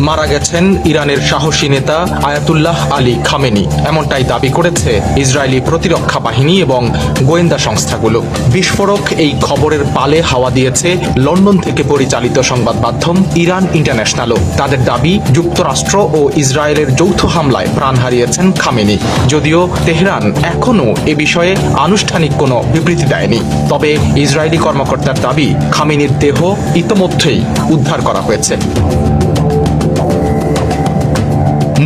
মারা গেছেন ইরানের সাহসী নেতা আয়াতুল্লাহ আলী খামেনি, এমনটাই দাবি করেছে ইসরায়েলি প্রতিরক্ষা বাহিনী এবং গোয়েন্দা সংস্থাগুলো। বিস্ফোরক এই খবরের পালে হাওয়া দিয়েছে লন্ডন থেকে পরিচালিত সংবাদ মাধ্যম ইরান ইন্টারন্যাশনালও। তাদের দাবি, যুক্তরাষ্ট্র ও ইসরায়েলের যৌথ হামলায় প্রাণ হারিয়েছেন খামেনি। যদিও তেহরান এখনও এ বিষয়ে আনুষ্ঠানিক কোনো বিবৃতি দেয়নি। তবে ইসরায়েলি কর্মকর্তার দাবি, খামেনির দেহ ইতোমধ্যেই উদ্ধার করা হয়েছে।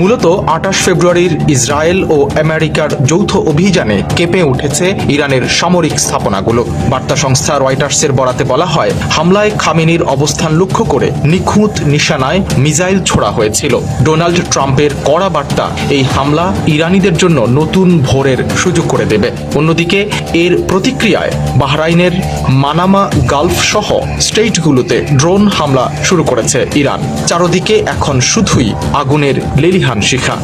মূলত ২৮ ফেব্রুয়ারির ইসরায়েল ও আমেরিকার যৌথ অভিযানে কেঁপে উঠেছে ইরানের সামরিক স্থাপনাগুলো। বার্তা সংস্থা রয়টার্সের বরাতে বলা হয়, হামলায় খামেনির অবস্থান লক্ষ্য করে নিখুঁত নিশানায় মিসাইল ছোড়া হয়েছিল। ডোনাল্ড ট্রাম্পের কড়া বার্তা, এই হামলা ইরানিদের জন্য নতুন ভোরের সুযোগ করে দেবে। অন্যদিকে এর প্রতিক্রিয়ায় বাহরাইনের মানামা গালফ সহ স্টেটগুলোতে ড্রোন হামলা শুরু করেছে ইরান। চারদিকে এখন শুধুই আগুনের লেলিহান শিখা।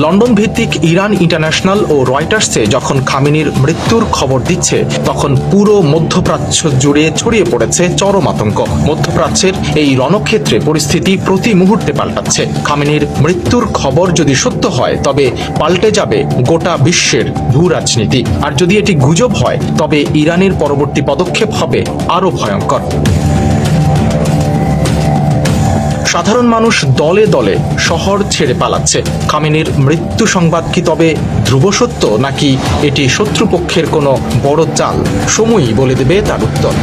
লন্ডন ভিত্তিক ইরান ইন্টারন্যাশনাল ও রয়টার্সে যখন খামেনির মৃত্যুর খবর দিচ্ছে, তখন পুরো মধ্যপ্রাচ্য জুড়ে ছড়িয়ে পড়েছে চরম আতঙ্ক। মধ্যপ্রাচ্যের এই রণক্ষেত্রে পরিস্থিতি প্রতি মুহূর্তে পাল্টাচ্ছে। খামেনির মৃত্যুর খবর যদি সত্য হয়, তবে পাল্টে যাবে গোটা বিশ্বের ভূ রাজনীতি। আর যদি এটি গুজব হয়, তবে ইরানের পরবর্তী পদক্ষেপ হবে আরও ভয়ঙ্কর। সাধারণ মানুষ দলে দলে শহর ছেড়ে পালাচ্ছে। খামেনির মৃত্যু সংবাদ কি তবে ধ্রুব সত্য, নাকি এটি শত্রুপক্ষের কোনো বড় চাল? সময়ই বলে দেবে তার উত্তর।